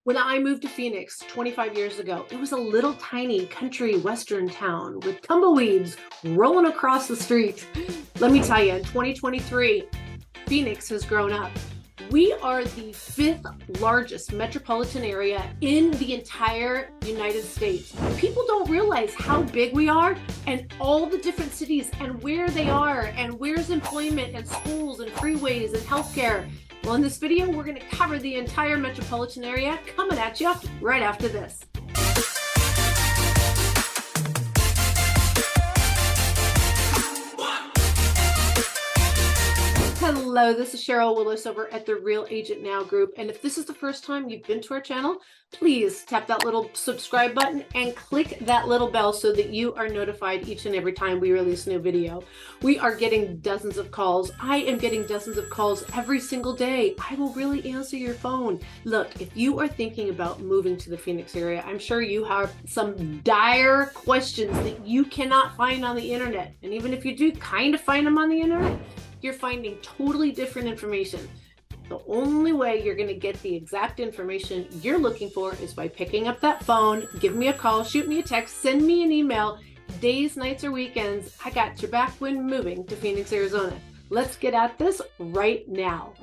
When I moved to Phoenix 25 years ago, it was a little tiny country western town with tumbleweeds rolling across the street. Let me tell you, in 2023, Phoenix has grown up. We are the fifth largest metropolitan area in the entire United States. People don't realize how big we are and all the different cities and where they are and where's employment and schools and freeways and healthcare. Well, in this video, we're going to cover the entire metropolitan area coming at you right after this. Hello, this is Cheryl Willis over at the Real Agent Now group. And if this is the first time you've been to our channel, please tap that little subscribe button and click that little bell so that you are notified each and every time we release a new video. We are getting dozens of calls. I am getting dozens of calls every single day. I will really answer your phone. Look, if you are thinking about moving to the Phoenix area, I'm sure you have some dire questions that you cannot find on the internet. And even if you do kind of find them on the internet, you're finding totally different information. The only way you're going to get the exact information you're looking for is by picking up that phone, give me a call, shoot me a text, send me an email, days, nights, or weekends. I got your back when moving to Phoenix, Arizona. Let's get at this right now.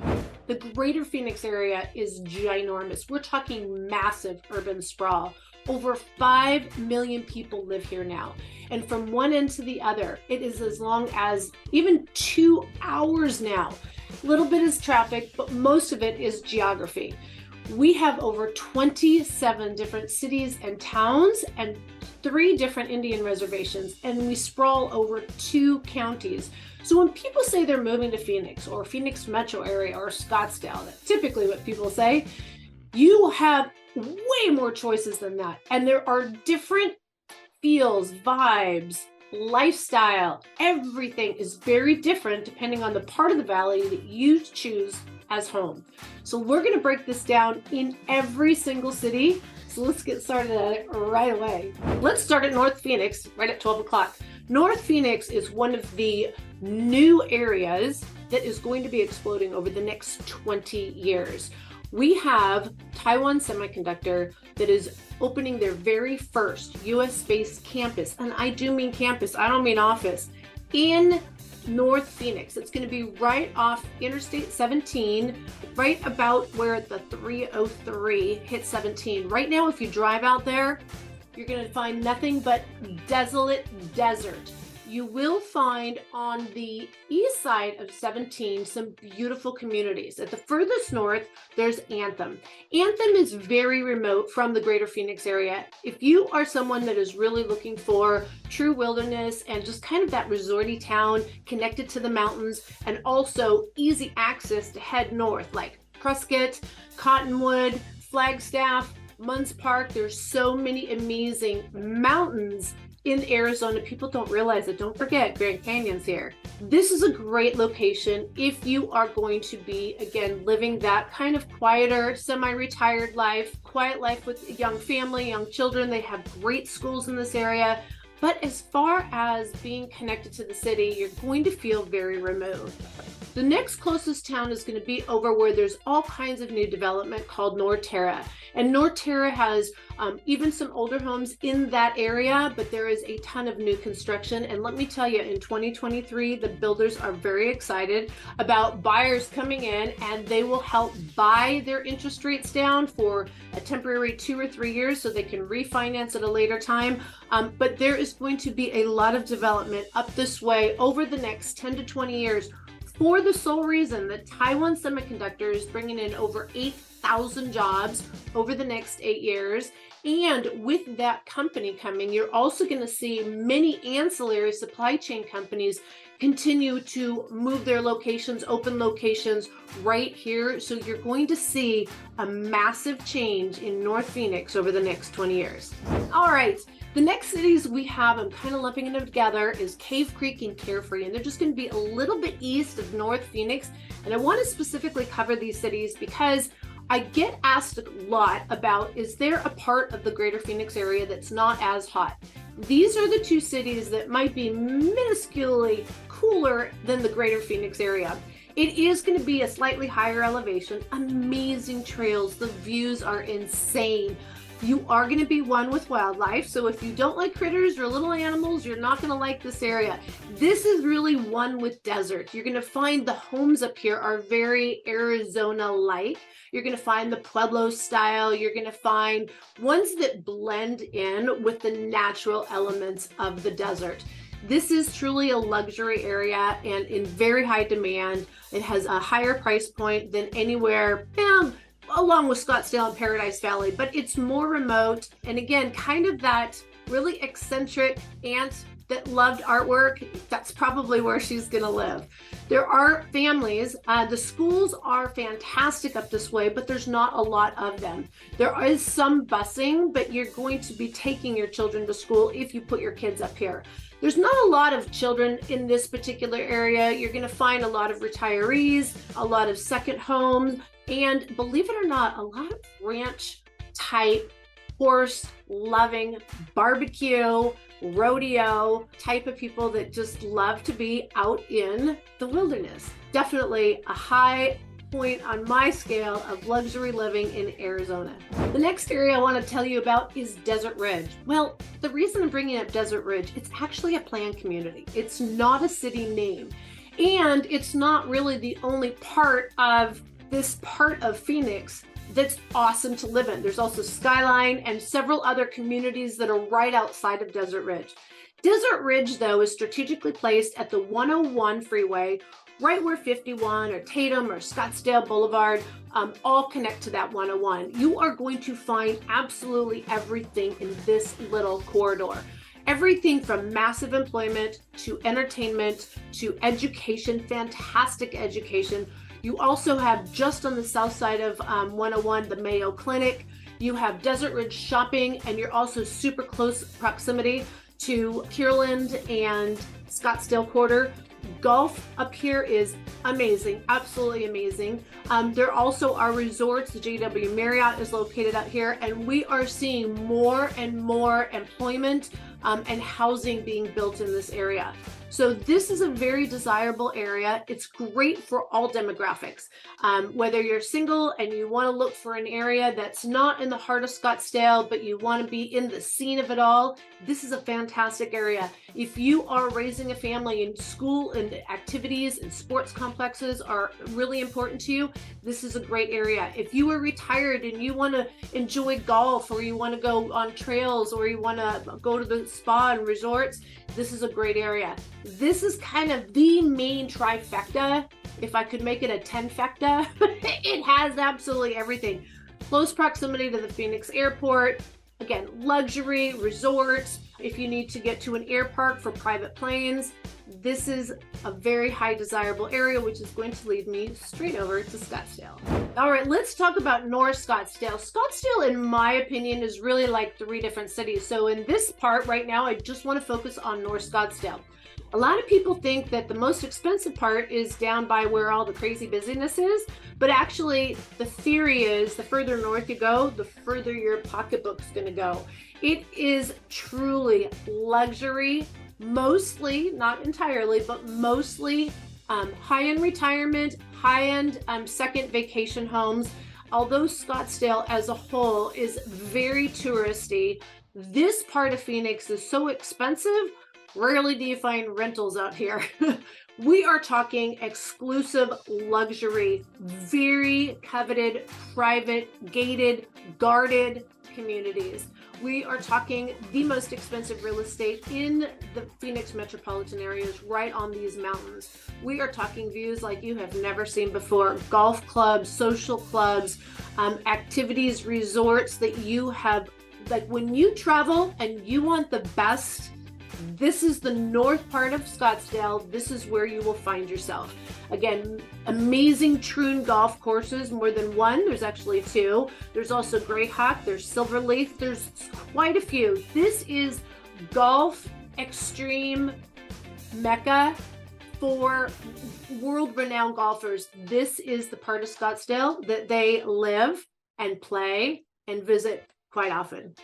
The greater Phoenix area is ginormous. We're talking massive urban sprawl. Over 5 million people live here now. And from one end to the other, it is as long as even 2 hours now. A little bit is traffic, but most of it is geography. We have over 27 different cities and towns and 3 different Indian reservations, and we sprawl over 2 counties. So when people say they're moving to Phoenix or Phoenix metro area or Scottsdale, that's typically what people say, you have way more choices than that. And there are different feels, vibes, lifestyle. Everything is very different depending on the part of the valley that you choose as home. So we're going to break this down in every single city. So let's get started at it right away. Let's start at North Phoenix right at 12 o'clock. North Phoenix is one of the new areas that is going to be exploding over the next 20 years. We have Taiwan Semiconductor that is opening their very first US-based campus, and I do mean campus, I don't mean office, in North Phoenix. It's going to be right off Interstate 17, right about where the 303 hits 17. Right now, if you drive out there, you're going to find nothing but desolate desert. You will find on the east side of 17 some beautiful communities. At the furthest north, there's Anthem. Anthem is very remote from the greater Phoenix area. If you are someone that is really looking for true wilderness and just kind of that resorty town connected to the mountains and also easy access to head north, like Prescott, Cottonwood, Flagstaff, Munns Park, there's so many amazing mountains in Arizona. People don't realize it. Don't forget, Grand Canyon's here. This is a great location if you are going to be, again, living that kind of quieter, semi-retired life, quiet life with a young family, young children. They have great schools in this area. But as far as being connected to the city, you're going to feel very removed. The next closest town is going to be over where there's all kinds of new development called Norterra. And Norterra has even some older homes in that area, but there is a ton of new construction. And let me tell you, in 2023, the builders are very excited about buyers coming in, and they will help buy their interest rates down for a temporary 2 or 3 years so they can refinance at a later time. But there is going to be a lot of development up this way over the next 10 to 20 years for the sole reason that Taiwan Semiconductor is bringing in over 8,000 jobs over the next 8 years. And with that company coming, you're also going to see many ancillary supply chain companies continue to move their locations, open locations right here. So you're going to see a massive change in North Phoenix over the next 20 years. All right. The next cities we have, I'm kind of lumping them together, is Cave Creek and Carefree, and they're just going to be a little bit east of North Phoenix. And I want to specifically cover these cities because I get asked a lot about, is there a part of the greater Phoenix area that's not as hot? These are the 2 cities that might be minusculely cooler than the greater Phoenix area. It is going to be a slightly higher elevation, amazing trails. The views are insane. You are going to be one with wildlife. So if you don't like critters or little animals, you're not going to like this area. This is really one with desert. You're going to find the homes up here are very Arizona-like. You're going to find the Pueblo style. You're going to find ones that blend in with the natural elements of the desert. This is truly a luxury area and in very high demand. It has a higher price point than anywhere along with Scottsdale and Paradise Valley, but it's more remote. And again, kind of that really eccentric aunt that loved artwork. That's probably where she's gonna live. There are families, the schools are fantastic up this way, but there's not a lot of them. There is some busing, but you're going to be taking your children to school if you put your kids up here. There's not a lot of children in this particular area. You're gonna find a lot of retirees, a lot of second homes, and believe it or not, a lot of ranch type, horse loving, barbecue, rodeo type of people that just love to be out in the wilderness. Definitely a high point on my scale of luxury living in Arizona. The next area I want to tell you about is Desert Ridge. Well, the reason I'm bringing up Desert Ridge, it's actually a planned community. It's not a city name. And it's not really the only part of this part of Phoenix that's awesome to live in. There's also Skyline and several other communities that are right outside of Desert Ridge. Desert Ridge, though, is strategically placed at the 101 freeway, right where 51 or Tatum or Scottsdale Boulevard all connect to that 101. You are going to find absolutely everything in this little corridor. Everything from massive employment to entertainment to education, fantastic education. You also have just on the south side of 101, the Mayo Clinic. You have Desert Ridge shopping, and you're also super close proximity to Kierland and Scottsdale Quarter. Golf up here is amazing, absolutely amazing. There also are resorts. The JW Marriott is located out here, and we are seeing more and more employment and housing being built in this area. So this is a very desirable area. It's great for all demographics. Whether you're single and you want to look for an area that's not in the heart of Scottsdale, but you want to be in the scene of it all, this is a fantastic area. If you are raising a family and school and activities and sports complexes are really important to you, this is a great area. If you are retired and you want to enjoy golf, or you want to go on trails, or you want to go to the spa and resorts, this is a great area. This is kind of the main trifecta. If I could make it a 10-fecta, it has absolutely everything. Close proximity to the Phoenix airport. Again, luxury, resorts. If you need to get to an air park for private planes, this is a very high desirable area, which is going to lead me straight over to Scottsdale. All right, let's talk about North Scottsdale. Scottsdale, in my opinion, is really like 3 different cities. So in this part right now, I just want to focus on North Scottsdale. A lot of people think that the most expensive part is down by where all the crazy busyness is, but actually the theory is the further north you go, the further your pocketbook's going to go. It is truly luxury, mostly, not entirely, but mostly high-end retirement, high-end second vacation homes. Although Scottsdale as a whole is very touristy, this part of Phoenix is so expensive. Rarely do you find rentals out here. We are talking exclusive luxury, very coveted, private, gated, guarded communities. We are talking the most expensive real estate in the Phoenix metropolitan areas, right on these mountains. We are talking views like you have never seen before. Golf clubs, social clubs, activities, resorts that you have, like when you travel and you want the best, this is the north part of Scottsdale. This is where you will find yourself. Again, amazing troon golf courses, more than one. There's actually 2. There's also Greyhawk, there's Silverleaf, there's quite a few. This is golf extreme mecca for world-renowned golfers. This is the part of Scottsdale that they live and play and visit quite often.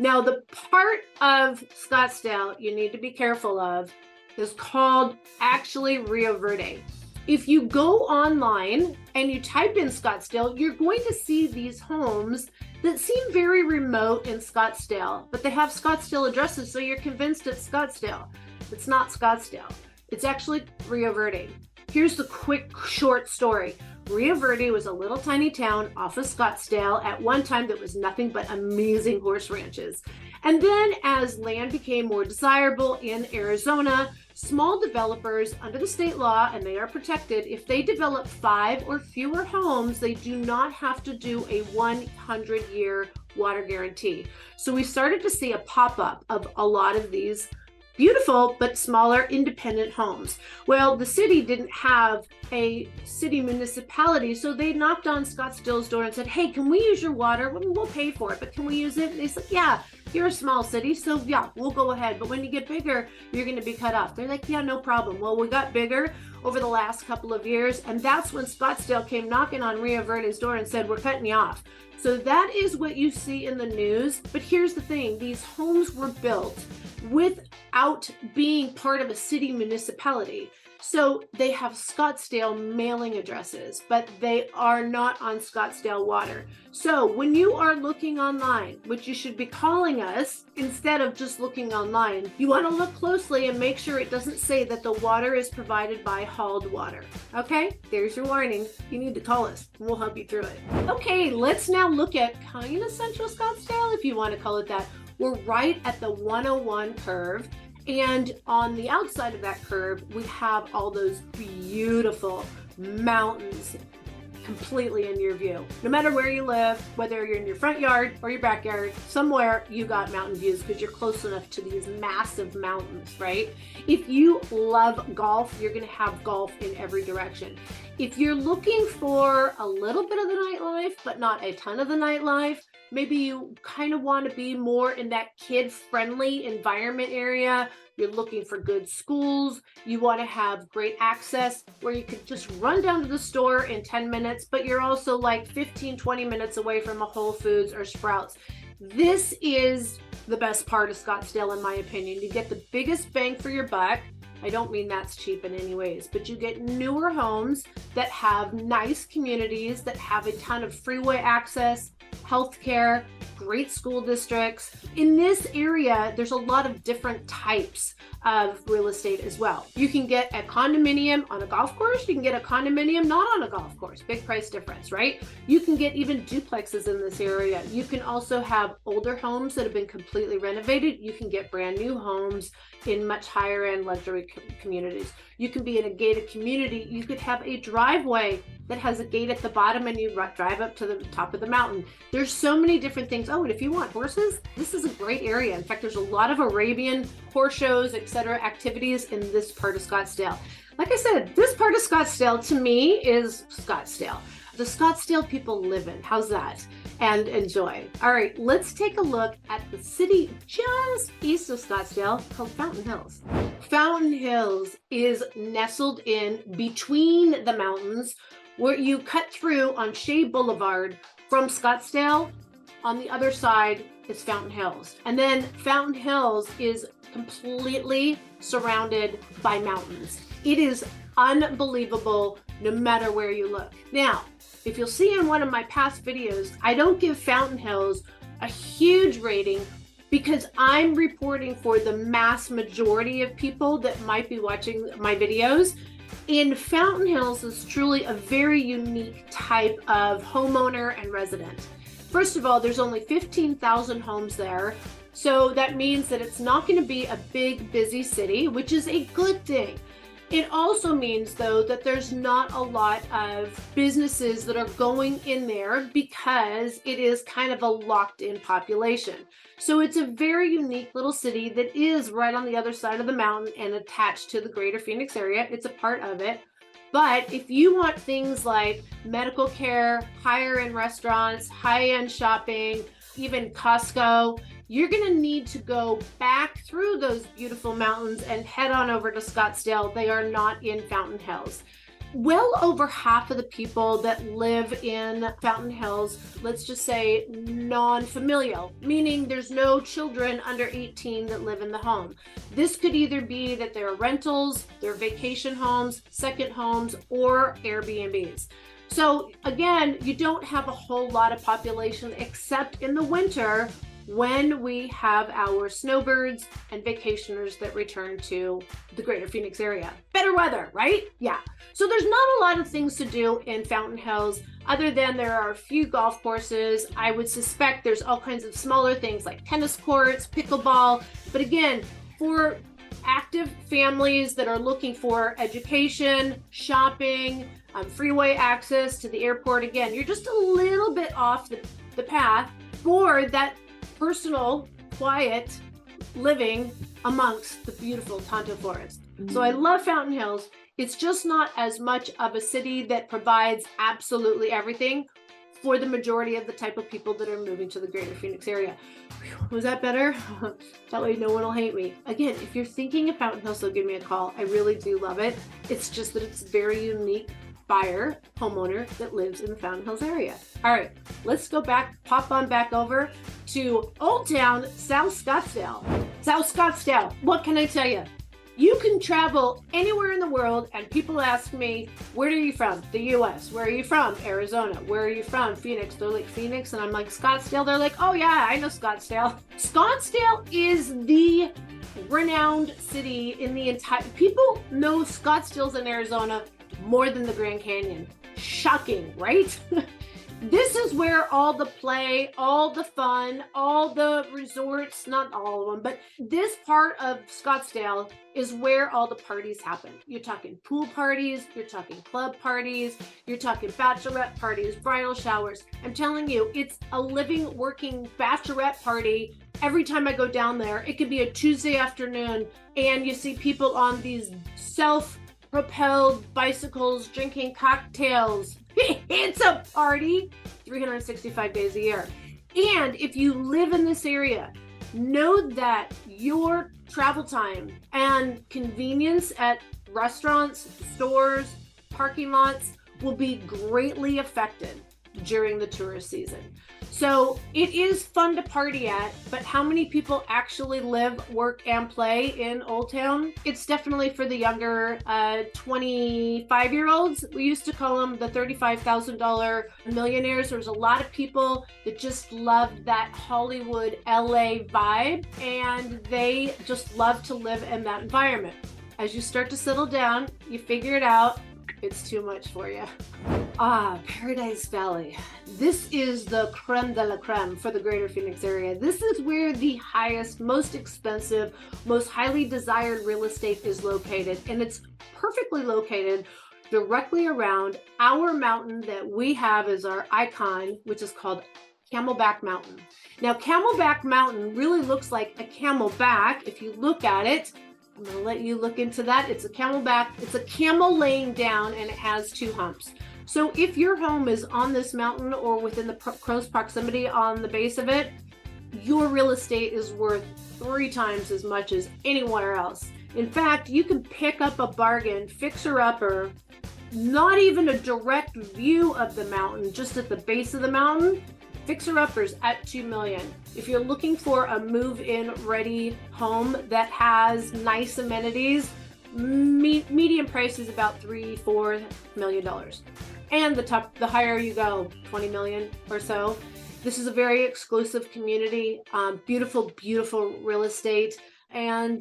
Now, the part of Scottsdale you need to be careful of is called actually Rio Verde. If you go online and you type in Scottsdale, you're going to see these homes that seem very remote in Scottsdale, but they have Scottsdale addresses, so you're convinced it's Scottsdale. It's not Scottsdale. It's actually Rio Verde. Here's the quick, short story. Rio Verde was a little tiny town off of Scottsdale at one time that was nothing but amazing horse ranches. And then as land became more desirable in Arizona, small developers under the state law, and they are protected, if they develop 5 or fewer homes, they do not have to do a 100-year water guarantee. So we started to see a pop-up of a lot of these beautiful but smaller independent homes. Well, the city didn't have a city municipality, so they knocked on Scottsdale's door and said, hey, can we use your water? We'll pay for it, but can we use it? And they said, yeah, you're a small city, so yeah, we'll go ahead. But when you get bigger, you're going to be cut off. They're like, yeah, no problem. Well, we got bigger over the last couple of years, and that's when Scottsdale came knocking on Rio Verde's door and said, we're cutting you off. So that is what you see in the news. But here's the thing, these homes were built without being part of a city municipality. So they have Scottsdale mailing addresses, but they are not on Scottsdale water. So when you are looking online, which you should be calling us instead of just looking online, you want to look closely and make sure it doesn't say that the water is provided by hauled water. Okay, there's your warning. You need to call us and we'll help you through it. Okay, let's now look at kind of Central Scottsdale, if you want to call it that. We're right at the 101 curve. And on the outside of that curve, we have all those beautiful mountains completely in your view. No matter where you live, whether you're in your front yard or your backyard, somewhere you got mountain views because you're close enough to these massive mountains, right? If you love golf, you're going to have golf in every direction. If you're looking for a little bit of the nightlife, but not a ton of the nightlife, maybe you kind of want to be more in that kid-friendly environment area. You're looking for good schools. You want to have great access where you could just run down to the store in 10 minutes, but you're also like 15, 20 minutes away from a Whole Foods or Sprouts. This is the best part of Scottsdale, in my opinion. You get the biggest bang for your buck. I don't mean that's cheap in any ways, but you get newer homes that have nice communities, that have a ton of freeway access, healthcare, great school districts. In this area, there's a lot of different types of real estate as well. You can get a condominium on a golf course. You can get a condominium not on a golf course. Big price difference, right? You can get even duplexes in this area. You can also have older homes that have been completely renovated. You can get brand new homes in much higher end luxury communities. You can be in a gated community. You could have a driveway that has a gate at the bottom and you drive up to the top of the mountain. There's so many different things. Oh, and if you want horses, this is a great area. In fact, there's a lot of Arabian horse shows, etc., activities in this part of Scottsdale. Like I said, this part of Scottsdale to me is Scottsdale. The Scottsdale people live in. How's that? And enjoy. All right, let's take a look at the city just east of Scottsdale called Fountain Hills. Fountain Hills is nestled in between the mountains where you cut through on Shea Boulevard from Scottsdale. On the other side is Fountain Hills. And then Fountain Hills is completely surrounded by mountains. It is unbelievable no matter where you look. Now, if you'll see in one of my past videos, I don't give Fountain Hills a huge rating because I'm reporting for the mass majority of people that might be watching my videos. In Fountain Hills is truly a very unique type of homeowner and resident. First of all, there's only 15,000 homes there. So that means that it's not going to be a big, busy city, which is a good thing. It also means, though, that there's not a lot of businesses that are going in there because it is kind of a locked-in population. So it's a very unique little city that is right on the other side of the mountain and attached to the greater Phoenix area. It's a part of it. But if you want things like medical care, higher-end restaurants, high-end shopping, even Costco, you're going to need to go back through those beautiful mountains and head on over to Scottsdale. They are not in Fountain Hills. well over half of the people that live in Fountain Hills, let's just say non-familial, meaning there's no children under 18 that live in the home. This could either be that they're rentals, they're vacation homes, second homes, or Airbnbs. So again, you don't have a whole lot of population except in the winter when we have our snowbirds and vacationers that return to the greater Phoenix area. Better weather, right? Yeah. So there's not a lot of things to do in Fountain Hills other than there are a few golf courses. I would suspect there's all kinds of smaller things like tennis courts, pickleball. But again, for active families that are looking for education, shopping, freeway access to the airport, again, you're just a little bit off the path for that personal, quiet living amongst the beautiful Tonto Forest. So I love Fountain Hills. It's just not as much of a city that provides absolutely everything for the majority of the type of people that are moving to the greater Phoenix area. Was that better? That way no one will hate me. Again, if you're thinking of Fountain Hills, so give me a call. I really do love it. It's just that it's very unique buyer, homeowner that lives in the Fountain Hills area. All right, let's go back, pop on back over to Old Town, South Scottsdale. South Scottsdale, what can I tell you? You can travel anywhere in the world and people ask me, where are you from? The US. Where are you from? Arizona. Where are you from? Phoenix. They're like, Phoenix? And I'm like, Scottsdale. They're like, oh yeah, I know Scottsdale. Scottsdale is the renowned city in the entire, people know Scottsdale's in Arizona more than the Grand Canyon. Shocking, right? This is where all the play, all the fun, all the resorts, not all of them, but this part of Scottsdale is where all the parties happen. You're talking pool parties, you're talking club parties, you're talking bachelorette parties, bridal showers. I'm telling you, it's a living, working bachelorette party. Every time I go down there, it could be a Tuesday afternoon and you see people on these self-propelled bicycles drinking cocktails. It's a party 365 days a year. And if you live in this area, know that your travel time and convenience at restaurants, stores, parking lots will be greatly affected during the tourist season. So it is fun to party at, but how many people actually live, work, and play in Old Town? It's definitely for the younger 25-year-olds. We used to call them the $35,000 millionaires. There's a lot of people that just love that Hollywood LA vibe, and they just love to live in that environment. As you start to settle down, you figure it out, it's too much for you. Paradise Valley. This is the creme de la creme for the greater Phoenix area. This is where the highest, most expensive, most highly desired real estate is located. And it's perfectly located directly around our mountain that we have as our icon, which is called Camelback Mountain. Now, Camelback Mountain really looks like a camelback. If you look at it, I'm going to let you look into that. It's a camelback. It's a camel laying down and it has two humps. So if your home is on this mountain or within the close proximity on the base of it, your real estate is worth 3 times as much as anywhere else. In fact, you can pick up a bargain, fixer-upper, not even a direct view of the mountain, just at the base of the mountain, fixer-uppers at $2 million. If you're looking for a move-in ready home that has nice amenities, median price is about $3-4 million. And the higher you go, 20 million or so. This is a very exclusive community, beautiful, beautiful real estate. And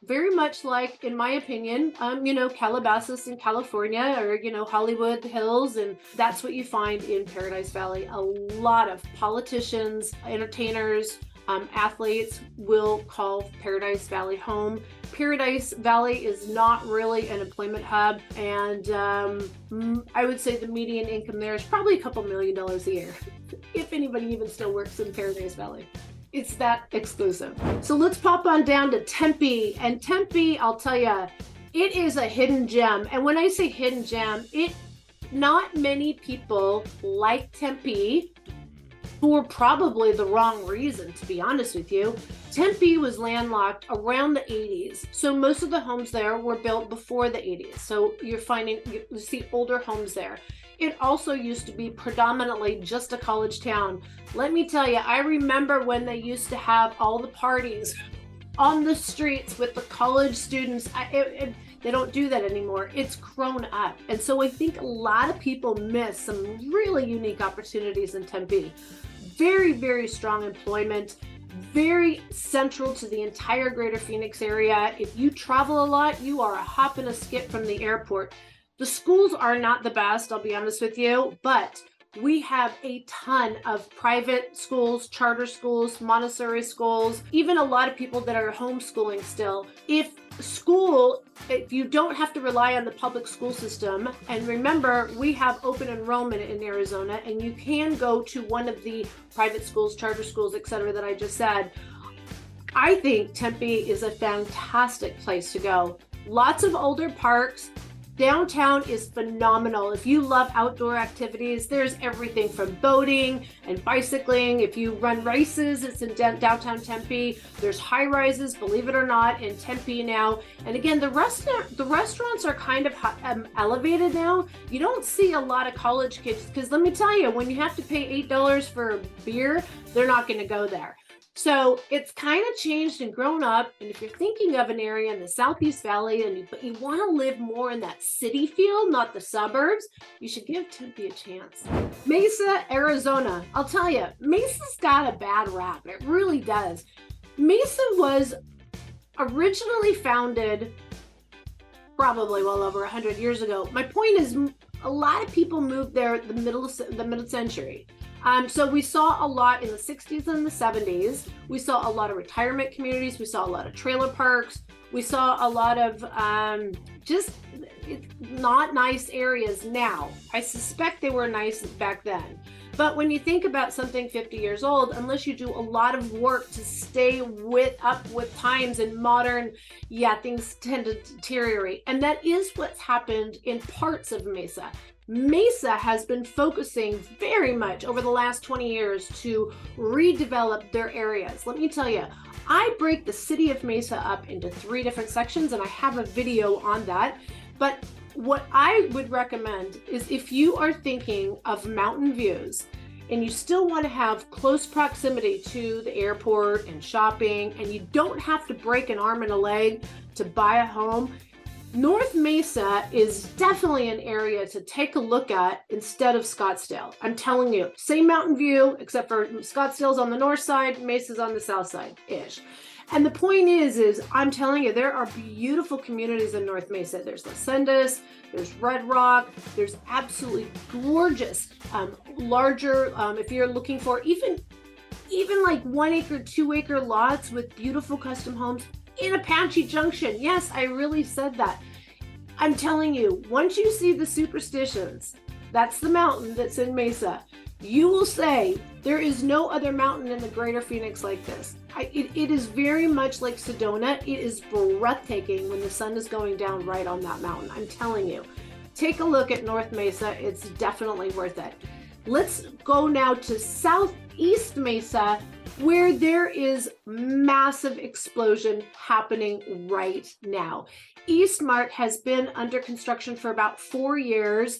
very much like, in my opinion, Calabasas in California, or, Hollywood Hills. And that's what you find in Paradise Valley. A lot of politicians, entertainers, athletes will call Paradise Valley home. Paradise Valley is not really an employment hub. And I would say the median income there is probably a couple $1 million a year, if anybody even still works in Paradise Valley. It's that exclusive. So let's pop on down to Tempe. And Tempe, I'll tell you, it is a hidden gem. And when I say hidden gem, not many people like Tempe for probably the wrong reason, to be honest with you. Tempe was landlocked around the 80s. So most of the homes there were built before the 80s. So you see older homes there. It also used to be predominantly just a college town. Let me tell you, I remember when they used to have all the parties on the streets with the college students. They don't do that anymore. It's grown up. And so I think a lot of people miss some really unique opportunities in Tempe. Very, very strong employment, very central to the entire greater Phoenix area. If you travel a lot, you are a hop and a skip from the airport. The schools are not the best, I'll be honest with you, but we have a ton of private schools, charter schools, Montessori schools, even a lot of people that are homeschooling still. If you don't have to rely on the public school system, and remember, we have open enrollment in Arizona, and you can go to one of the private schools, charter schools, etc. that I just said. I think Tempe is a fantastic place to go. Lots of older parks. Downtown is phenomenal. If you love outdoor activities, there's everything from boating and bicycling. If you run races, it's in downtown Tempe. There's high rises, believe it or not, in Tempe now. And again, the restaurants are kind of elevated now. You don't see a lot of college kids, because let me tell you, when you have to pay $8 for a beer, they're not going to go there. So it's kind of changed and grown up. And if you're thinking of an area in the Southeast Valley and you want to live more in that city feel, not the suburbs, you should give Tempe a chance. Mesa, Arizona. I'll tell you, Mesa's got a bad rap. It really does. Mesa was originally founded probably well over 100 years ago. My point is, a lot of people moved there the mid-century. So we saw a lot in the 60s and the 70s. We saw a lot of retirement communities. We saw a lot of trailer parks. We saw a lot of just not nice areas now. I suspect they were nice back then. But when you think about something 50 years old, unless you do a lot of work to stay up with times and modern, things tend to deteriorate. And that is what's happened in parts of Mesa. Mesa has been focusing very much over the last 20 years to redevelop their areas. Let me tell you, I break the city of Mesa up into 3 different sections, and I have a video on that. But what I would recommend is, if you are thinking of mountain views and you still want to have close proximity to the airport and shopping, and you don't have to break an arm and a leg to buy a home, North Mesa is definitely an area to take a look at instead of Scottsdale. I'm telling you, same mountain view, except for Scottsdale's on the north side, Mesa's on the south side-ish. And the point is I'm telling you, there are beautiful communities in North Mesa. There's Las Sendas, there's Red Rock, there's absolutely gorgeous, larger, if you're looking for even like 1 acre, 2 acre lots with beautiful custom homes in Apache Junction. Yes, I really said that. I'm telling you, once you see the Superstitions, that's the mountain that's in Mesa, you will say, there is no other mountain in the greater Phoenix like this. It is very much like Sedona. It is breathtaking when the sun is going down right on that mountain. I'm telling you. Take a look at North Mesa. It's definitely worth it. Let's go now to Southeast Mesa, where there is massive explosion happening right now. Eastmart has been under construction for about 4 years.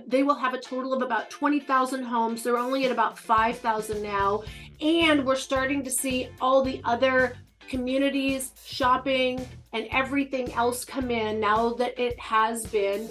They will have a total of about 20,000 homes. They're only at about 5,000 now. And we're starting to see all the other communities, shopping, and everything else come in now that it has been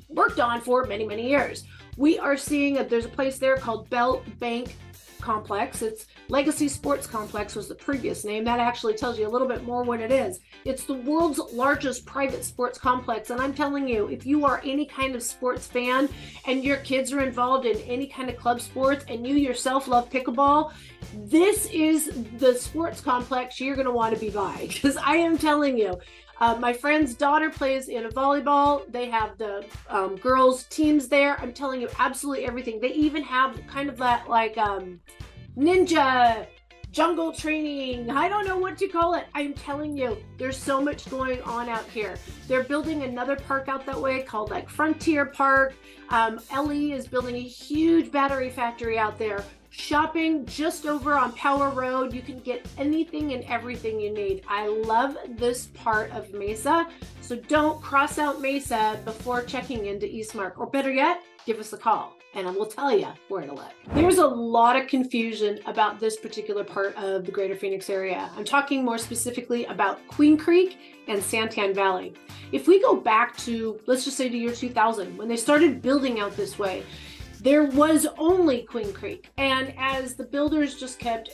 worked on for many, many years. We are seeing there's a place there called Bell Bank Complex. It's Legacy Sports Complex was the previous name. That actually tells you a little bit more what it is. It's the world's largest private sports complex. And I'm telling you, if you are any kind of sports fan and your kids are involved in any kind of club sports and you yourself love pickleball, this is the sports complex you're going to want to be by, because I am telling you, my friend's daughter plays in a volleyball. They have the girls teams there. I'm telling you, absolutely everything. They even have kind of that like ninja jungle training. I don't know what to call it. I'm telling you, there's so much going on out here. They're building another park out that way called like Frontier Park. LE is building a huge battery factory out there. Shopping just over on Power Road. You can get anything and everything you need. I love this part of Mesa. So don't cross out Mesa before checking into Eastmark, or better yet, give us a call and I will tell you where to look. There's a lot of confusion about this particular part of the greater Phoenix area. I'm talking more specifically about Queen Creek and Santan Valley. If we go back to, let's just say the year 2000, when they started building out this way, there was only Queen Creek. And as the builders just kept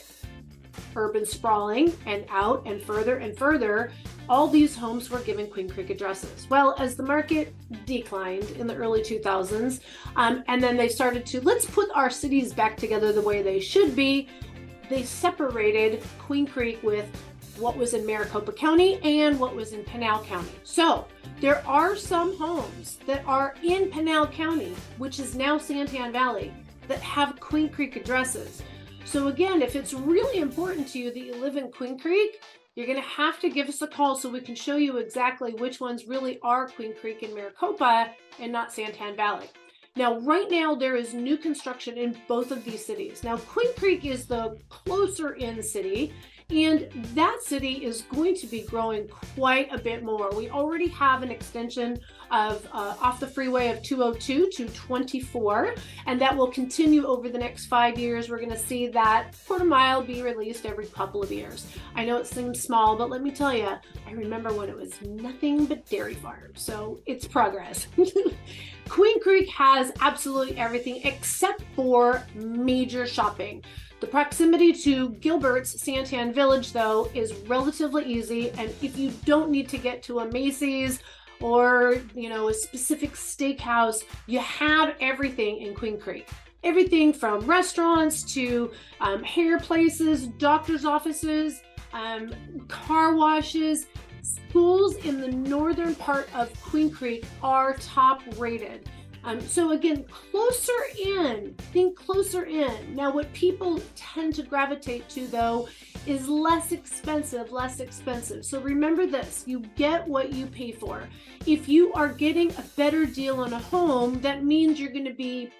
urban sprawling and out and further, all these homes were given Queen Creek addresses. Well, as the market declined in the early 2000s, and then they started to, let's put our cities back together the way they should be, they separated Queen Creek with what was in Maricopa County and what was in Pinal County. So there are some homes that are in Pinal County, which is now Santan Valley, that have Queen Creek addresses. So again, if it's really important to you that you live in Queen Creek, you're going to have to give us a call so we can show you exactly which ones really are Queen Creek and Maricopa and not Santan Valley. Now, right now, there is new construction in both of these cities. Now, Queen Creek is the closer in city, and that city is going to be growing quite a bit more. We already have an extension of off the freeway of 202 to 24, and that will continue over the next 5 years. We're going to see that quarter mile be released every couple of years. I know it seems small, but let me tell you, I remember when it was nothing but dairy farms, so it's progress. Queen Creek has absolutely everything except for major shopping. The proximity to Gilbert's Santan Village, though, is relatively easy. And if you don't need to get to a Macy's or, you know, a specific steakhouse, you have everything in Queen Creek. Everything from restaurants to hair places, doctor's offices, car washes. Schools in the northern part of Queen Creek are top rated. So again, closer in, think closer in. Now, what people tend to gravitate to, though, is less expensive. So remember this, you get what you pay for. If you are getting a better deal on a home, that means you're going to be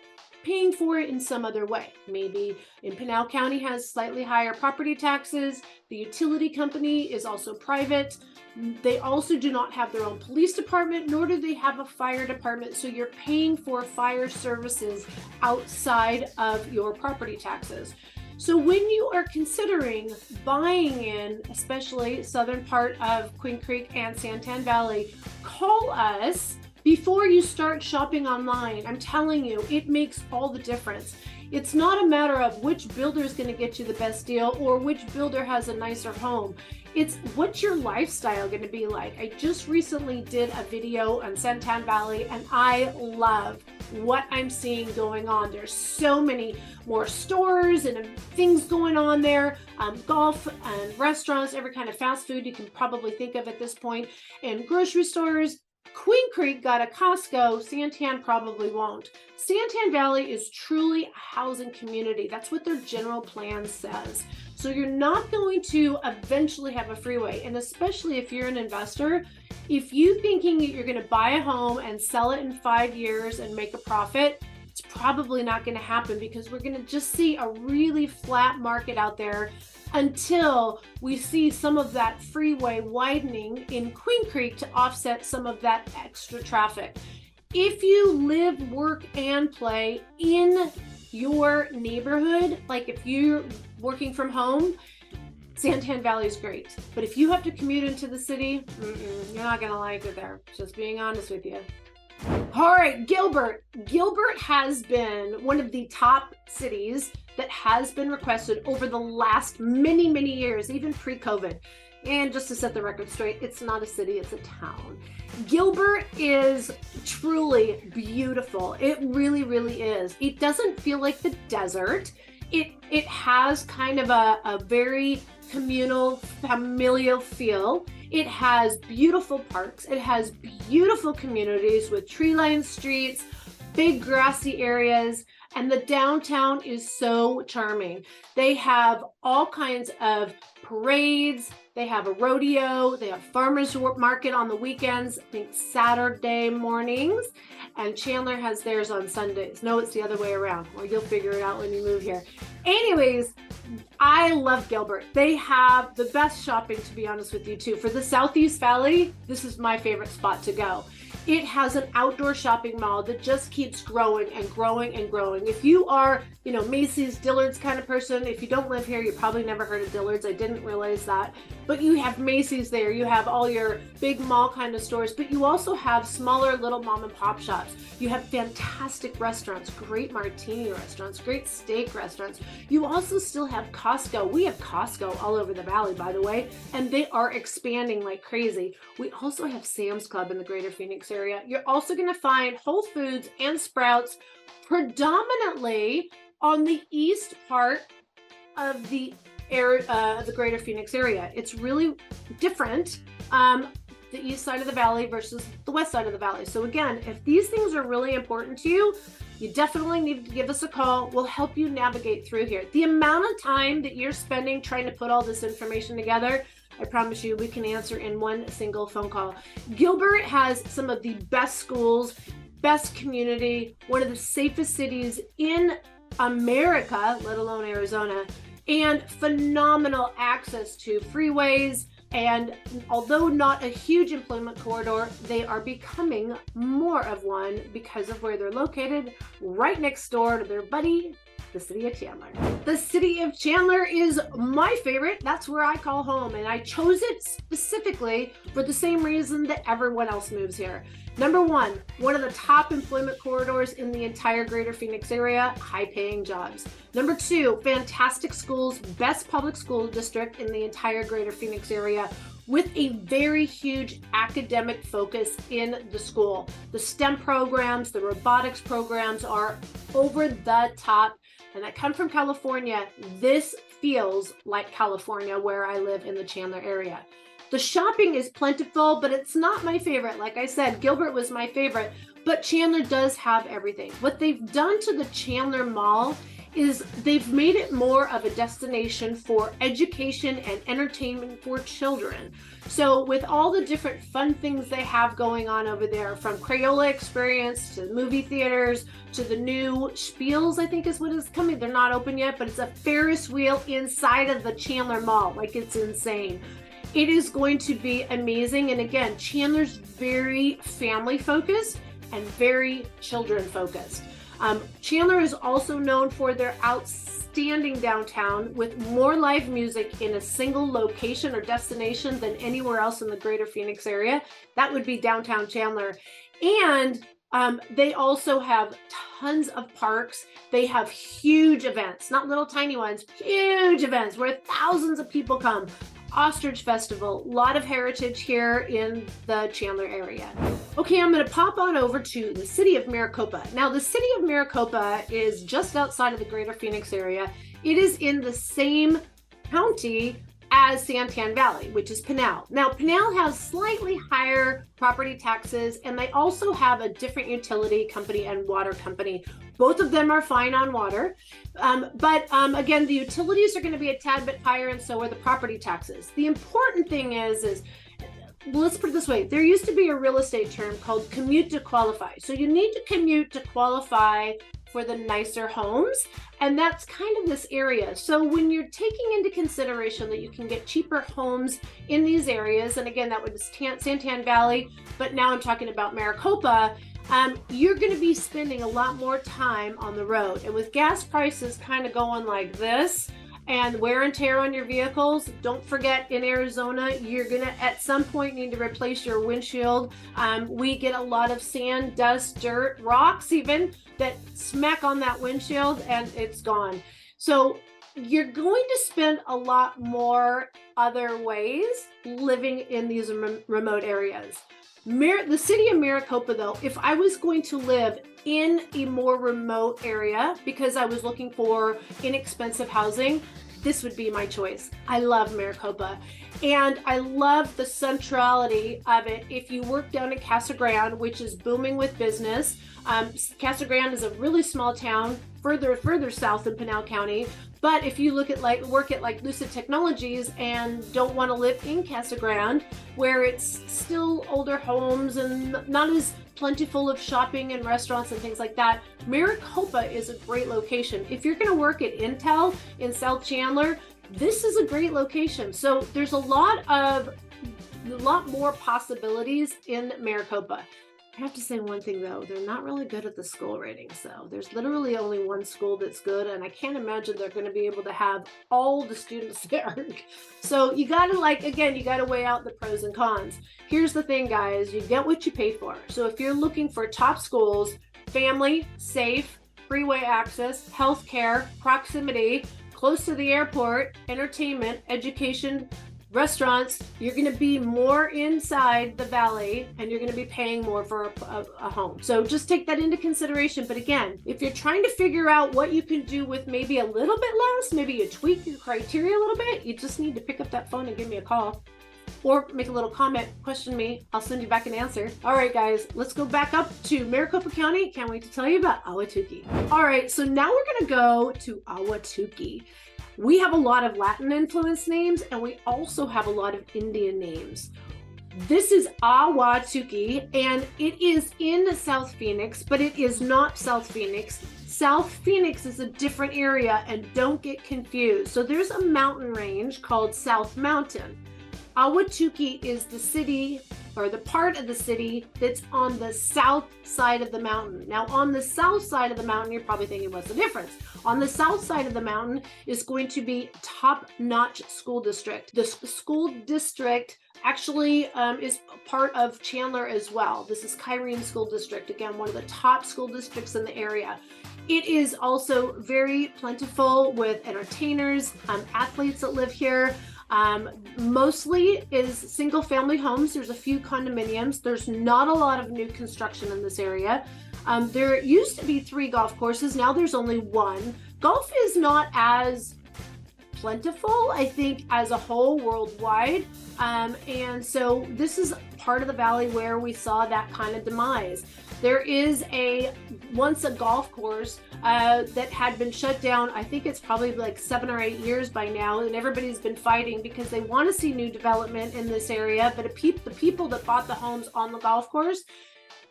paying for it in some other way. Maybe in Pinal County has slightly higher property taxes. The utility company is also private. They also do not have their own police department, nor do they have a fire department. So you're paying for fire services outside of your property taxes. So when you are considering buying in, especially southern part of Queen Creek and Santan Valley, call us before you start shopping online. I'm telling you, it makes all the difference. It's not a matter of which builder is going to get you the best deal or which builder has a nicer home. It's what's your lifestyle going to be like. I just recently did a video on Santan Valley, and I love what I'm seeing going on. There's so many more stores and things going on there, golf and restaurants, every kind of fast food you can probably think of at this point, and grocery stores. Queen Creek got a Costco, Santan probably won't. Santan Valley is truly a housing community. That's what their general plan says. So you're not going to eventually have a freeway. And especially if you're an investor, if you're thinking that you're going to buy a home and sell it in 5 years and make a profit, it's probably not going to happen, because we're going to just see a really flat market out there until we see some of that freeway widening in Queen Creek to offset some of that extra traffic. If you live, work, and play in your neighborhood, like if you're working from home, Santan Valley is great. But if you have to commute into the city, you're not going to like it there. Just being honest with you. All right, Gilbert. Gilbert has been one of the top cities that has been requested over the last many, many years, even pre-COVID. And just to set the record straight, it's not a city, it's a town. Gilbert is truly beautiful. It really, really is. It doesn't feel like the desert. It has kind of a very communal, familial feel. It has beautiful parks. It has beautiful communities with tree-lined streets, big grassy areas, and the downtown is so charming. They have all kinds of parades. They have a rodeo. They have farmers market on the weekends, I think Saturday mornings, and Chandler has theirs on Sundays. No, it's the other way around. Well, you'll figure it out when you move here. Anyways, I love Gilbert. They have the best shopping, to be honest with you, too. For the Southeast Valley, this is my favorite spot to go. It has an outdoor shopping mall that just keeps growing and growing and growing. If you are, Macy's, Dillard's kind of person, if you don't live here, you probably never heard of Dillard's. I didn't realize that. But you have Macy's there. You have all your big mall kind of stores, but you also have smaller little mom and pop shops. You have fantastic restaurants, great martini restaurants, great steak restaurants. You also still have Costco. We have Costco all over the valley, by the way, and they are expanding like crazy. We also have Sam's Club in the greater Phoenix area. You're also going to find Whole Foods and Sprouts predominantly on the east part of the greater Phoenix area. It's really different, the east side of the valley versus the west side of the valley. So again, if these things are really important to you, you definitely need to give us a call. We'll help you navigate through here. The amount of time that you're spending trying to put all this information together, I promise you we can answer in one single phone call. Gilbert has some of the best schools, best community, one of the safest cities in America, let alone Arizona, and phenomenal access to freeways. And although not a huge employment corridor, they are becoming more of one because of where they're located, right next door to their buddy, the city of Chandler. The city of Chandler is my favorite. That's where I call home, and I chose it specifically for the same reason that everyone else moves here. Number one of the top employment corridors in the entire greater Phoenix area, high-paying jobs. Number two, fantastic schools, best public school district in the entire greater Phoenix area, with a very huge academic focus in the school. The STEM programs, the robotics programs are over the top. And I come from California. This feels like California, where I live in the Chandler area. The shopping is plentiful, but it's not my favorite. Like I said, Gilbert was my favorite, but Chandler does have everything. What they've done to the Chandler Mall is they've made it more of a destination for education and entertainment for children. So with all the different fun things they have going on over there, from Crayola Experience to movie theaters to the new Spiels, I think is what is coming. They're not open yet, but it's a Ferris wheel inside of the Chandler Mall. Like, it's insane. It is going to be amazing. And again, Chandler's very family focused and very children focused. Chandler is also known for their outstanding downtown, with more live music in a single location or destination than anywhere else in the greater Phoenix area. That would be downtown Chandler. And they also have tons of parks. They have huge events, not little tiny ones, huge events where thousands of people come. Ostrich Festival, a lot of heritage here in the Chandler area. Okay, I'm going to pop on over to the city of Maricopa. Now, the city of Maricopa is just outside of the greater Phoenix area. It is in the same county as Santan Valley, which is Pinal. Now, Pinal has slightly higher property taxes, and they also have a different utility company and water company. Both of them are fine on water, but again, the utilities are going to be a tad bit higher, and so are the property taxes. The important thing is well, let's put it this way. There used to be a real estate term called commute to qualify. So you need to commute to qualify for the nicer homes, and that's kind of this area. So when you're taking into consideration that you can get cheaper homes in these areas, and again, that was Santan Valley, but now I'm talking about Maricopa, you're going to be spending a lot more time on the road. And with gas prices kind of going like this, and wear and tear on your vehicles, don't forget, in Arizona, you're gonna at some point need to replace your windshield. We get a lot of sand, dust, dirt, rocks even, that smack on that windshield and it's gone. So you're going to spend a lot more other ways living in these remote areas. The city of Maricopa, though, if I was going to live in a more remote area because I was looking for inexpensive housing, this would be my choice. I love Maricopa, and I love the centrality of it. If you work down in Casa Grande, which is booming with business, Casa Grande is a really small town, further south in Pinal County. But if you look at work at Lucid Technologies and don't want to live in Casa Grande, where it's still older homes and not as plentiful of shopping and restaurants and things like that, Maricopa is a great location. If you're going to work at Intel in South Chandler, this is a great location. So there's a lot more possibilities in Maricopa. I have to say one thing though, they're not really good at the school ratings. So there's literally only one school that's good, and I can't imagine they're going to be able to have all the students there. So you got to you got to weigh out the pros and cons. Here's the thing, guys, you get what you pay for. So if you're looking for top schools, family, safe, freeway access, healthcare, proximity, close to the airport, entertainment, education, restaurants, you're going to be more inside the valley, and you're going to be paying more for a home. So just take that into consideration. But again, if you're trying to figure out what you can do with maybe a little bit less, maybe you tweak your criteria a little bit, you just need to pick up that phone and give me a call, or make a little comment, question me. I'll send you back an answer. All right, guys, let's go back up to Maricopa County. Can't wait to tell you about Ahwatukee. All right, so now we're going to go to Ahwatukee. We have a lot of Latin influence names, and we also have a lot of Indian names. This is Ahwatukee, and it is in South Phoenix, but it is not South Phoenix. South Phoenix is a different area, and don't get confused. So there's a mountain range called South Mountain. Ahwatukee is the city, or the part of the city that's on the south side of the mountain. Now, on the south side of the mountain, you're probably thinking, what's the difference? On the south side of the mountain is going to be top-notch school district. The school district actually is part of Chandler as well. This is Kyrene School District, again, one of the top school districts in the area. It is also very plentiful with entertainers, athletes that live here. Mostly is single family homes. There's a few condominiums. There's not a lot of new construction in this area. There used to be 3 golf courses. Now there's only 1. Golf is not as plentiful, I think, as a whole worldwide. And so this is part of the valley where we saw that kind of demise. There is once a golf course that had been shut down. I think it's probably like 7 or 8 years by now, and everybody's been fighting because they want to see new development in this area. But the people that bought the homes on the golf course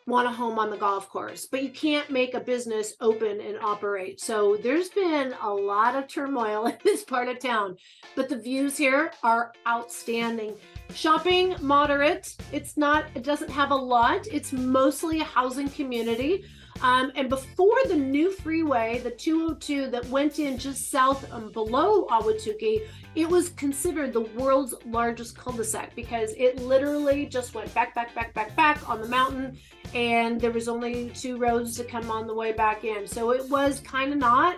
want a home on the golf course, but you can't make a business open and operate. So there's been a lot of turmoil in this part of town, but the views here are outstanding. Shopping, moderate. It doesn't have a lot. It's mostly a housing community. And before the new freeway, the 202 that went in just south below Ahwatukee, it was considered the world's largest cul-de-sac because it literally just went back on the mountain, and there was only 2 roads to come on the way back in. So it was kind of not,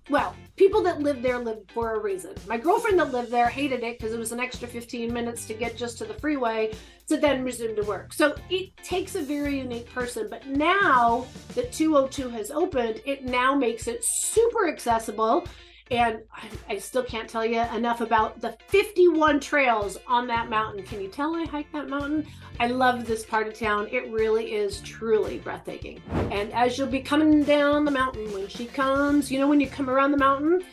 well, people that lived there lived for a reason. My girlfriend that lived there hated it because it was an extra 15 minutes to get just to the freeway to then resume to work. So it takes a very unique person. But now that 202 has opened, it now makes it super accessible. And I still can't tell you enough about the 51 trails on that mountain. Can you tell I hiked that mountain? I love this part of town. It really is truly breathtaking. And as you'll be coming down the mountain, when she comes, you know, when you come around the mountain,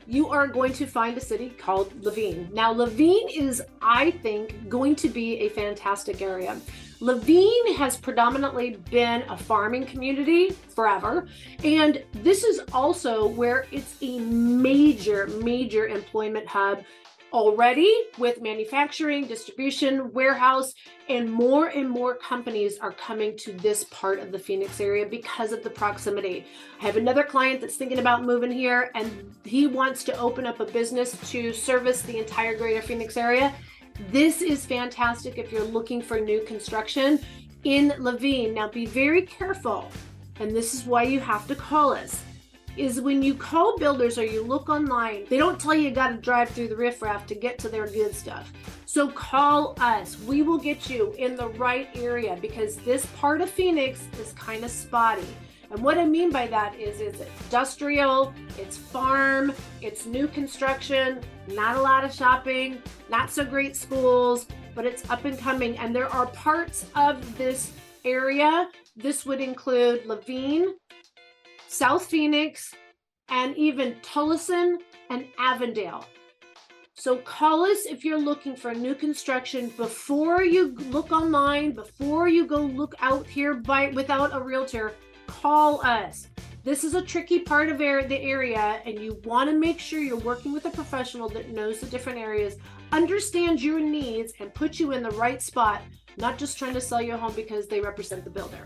you are going to find a city called Laveen. Now, Laveen is, I think, going to be a fantastic area. Laveen has predominantly been a farming community forever, and this is also where it's a major employment hub already, with manufacturing, distribution, warehouse, and more companies are coming to this part of the Phoenix area because of the proximity. I have another client that's thinking about moving here, and he wants to open up a business to service the entire greater Phoenix area. This is fantastic if you're looking for new construction in Laveen. Now, be very careful, and this is why you have to call us, is when you call builders or you look online, they don't tell you got to drive through the riffraff to get to their good stuff. So call us. We will get you in the right area because this part of Phoenix is kind of spotty. And what I mean by that is it's industrial, it's farm, it's new construction, not a lot of shopping, not so great schools, but it's up and coming. And there are parts of this area. This would include Laveen, South Phoenix, and even Tullison and Avondale. So call us if you're looking for new construction before you look online, before you go look out here without a realtor. Call us. This is a tricky part of the area, and you want to make sure you're working with a professional that knows the different areas, understands your needs, and put you in the right spot, not just trying to sell you a home because they represent the builder.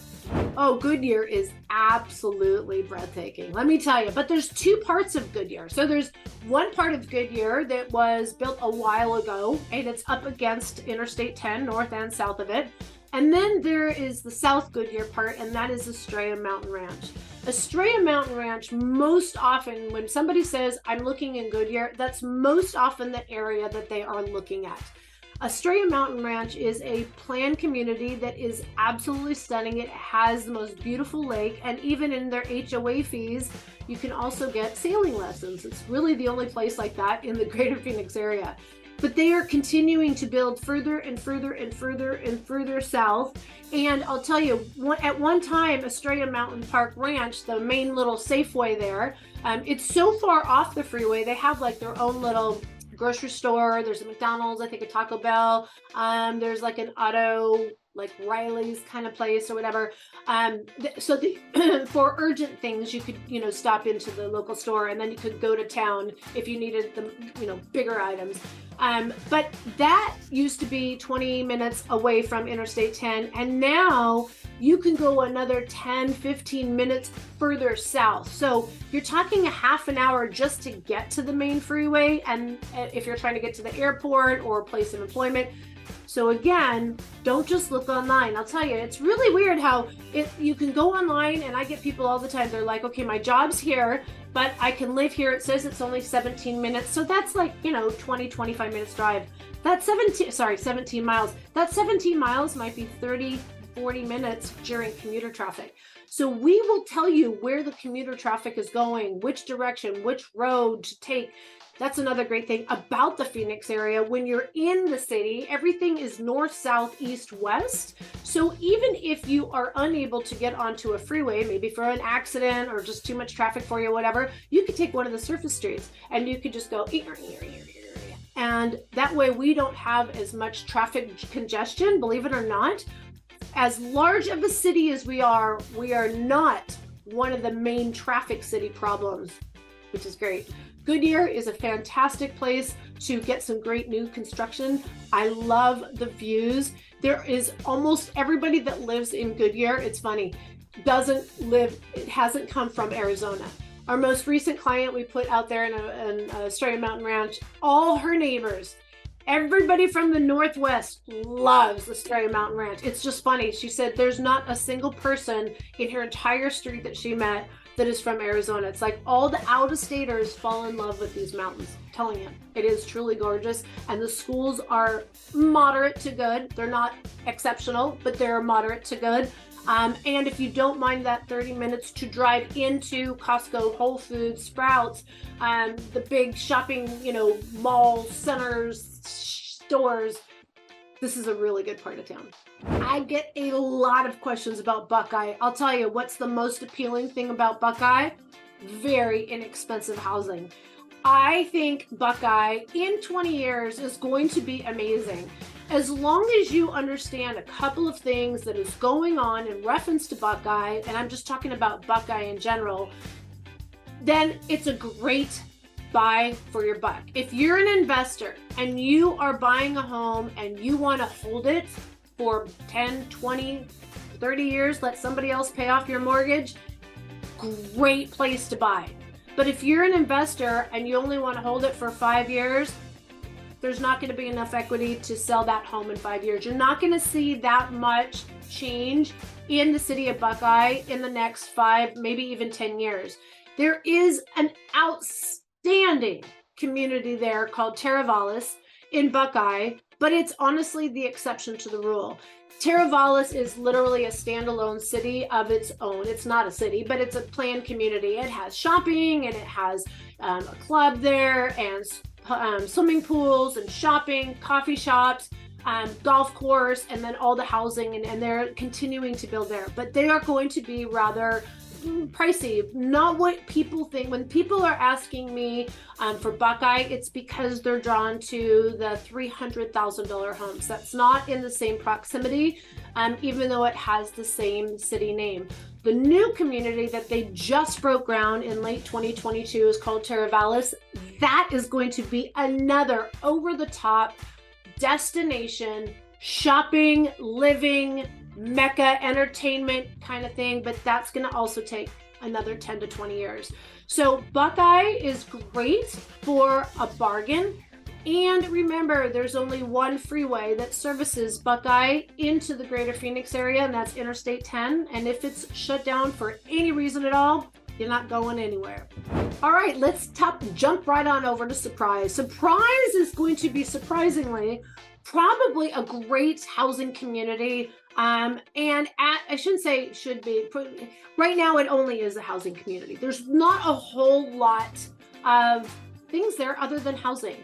Oh, Goodyear is absolutely breathtaking, let me tell you. But there's two parts of Goodyear. So there's one part of Goodyear that was built a while ago, and it's up against Interstate 10, north and south of it. And then there is the South Goodyear part, and that is Estrella Mountain Ranch. Estrella Mountain Ranch, most often when somebody says, I'm looking in Goodyear, that's most often the area that they are looking at. Estrella Mountain Ranch is a planned community that is absolutely stunning. It has the most beautiful lake, and even in their HOA fees, you can also get sailing lessons. It's really the only place like that in the greater Phoenix area. But they are continuing to build further and further and further and further south. And I'll tell you, at one time, Estrella Mountain Park Ranch, the main little Safeway there, it's so far off the freeway, they have like their own little grocery store. There's a McDonald's, I think a Taco Bell. There's like an auto, like Riley's kind of place or whatever. So for urgent things, you could, stop into the local store, and then you could go to town if you needed the, bigger items. But that used to be 20 minutes away from Interstate 10. And now you can go another 10, 15 minutes further south. So you're talking a half an hour just to get to the main freeway. And if you're trying to get to the airport or place of employment. So again, don't just look online. I'll tell you, it's really weird how you can go online, and I get people all the time. They're like, okay, my job's here, but I can live here. It says it's only 17 minutes. So that's like, 20, 25 minutes drive. That's 17 miles. That 17 miles might be 30, 40 minutes during commuter traffic. So we will tell you where the commuter traffic is going, which direction, which road to take. That's another great thing about the Phoenix area. When you're in the city, everything is north, south, east, west. So even if you are unable to get onto a freeway, maybe for an accident or just too much traffic for you, whatever, you could take one of the surface streets and you could just go, and that way we don't have as much traffic congestion, believe it or not. As large of a city as we are not one of the main traffic city problems, which is great. Goodyear is a fantastic place to get some great new construction. I love the views. There is almost everybody that lives in Goodyear, it's funny, it hasn't come from Arizona. Our most recent client we put out there in Estrella Mountain Ranch, all her neighbors, everybody from the Northwest loves Estrella Mountain Ranch. It's just funny. She said there's not a single person in her entire street that she met that is from Arizona. It's like all the out-of-staters fall in love with these mountains. I'm telling you, it is truly gorgeous. And the schools are moderate to good. They're not exceptional, but they're moderate to good. And if you don't mind that 30 minutes to drive into Costco, Whole Foods, Sprouts, the big shopping, mall centers, stores, this is a really good part of town. I get a lot of questions about Buckeye. I'll tell you what's the most appealing thing about Buckeye. Very inexpensive housing. I think Buckeye in 20 years is going to be amazing. As long as you understand a couple of things that is going on in reference to Buckeye, and I'm just talking about Buckeye in general, then it's a great buy for your buck. If you're an investor and you are buying a home and you want to hold it for 10, 20, 30 years, let somebody else pay off your mortgage, great place to buy. But if you're an investor and you only want to hold it for 5 years, there's not going to be enough equity to sell that home in 5 years. You're not going to see that much change in the city of Buckeye in the next 5, maybe even 10 years. There is an outstanding community there called Teravalis. in Buckeye, but it's honestly the exception to the rule. Teravalis is literally a standalone city of its own. It's not a city, but it's a planned community. It has shopping and it has a club there and swimming pools and shopping, coffee shops, golf course, and then all the housing, and they're continuing to build there. But they are going to be rather pricey, not what people think. When people are asking me for Buckeye, it's because they're drawn to the $300,000 homes. That's not in the same proximity, even though it has the same city name. The new community that they just broke ground in late 2022 is called Teravalis. That is going to be another over-the-top destination, shopping, living, Mecca entertainment kind of thing, but that's going to also take another 10 to 20 years. So Buckeye is great for a bargain. And remember, there's only one freeway that services Buckeye into the greater Phoenix area, and that's Interstate 10. And if it's shut down for any reason at all, you're not going anywhere. All right, let's jump right on over to Surprise. Surprise is going to be surprisingly probably a great housing community. I shouldn't say it should be. Right now, it only is a housing community. There's not a whole lot of things there other than housing.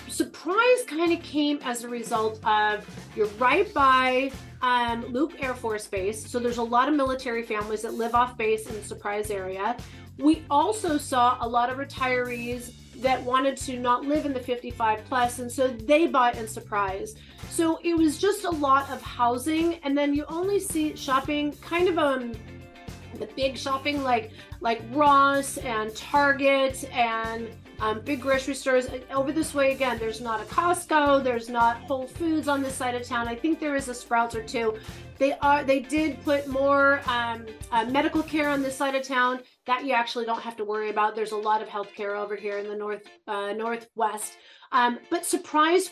Surprise kind of came as a result of you're right by Luke Air Force Base. So there's a lot of military families that live off base in the Surprise area. We also saw a lot of retirees that wanted to not live in the 55 plus, and so they bought in Surprise. So it was just a lot of housing, and then you only see shopping kind of the big shopping like Ross and Target and big grocery stores. Over this way, again, there's not a Costco, there's not Whole Foods on this side of town. I think there is a Sprouts or two. They did put more medical care on this side of town that you actually don't have to worry about. There's a lot of healthcare over here in the northwest. But Surprise,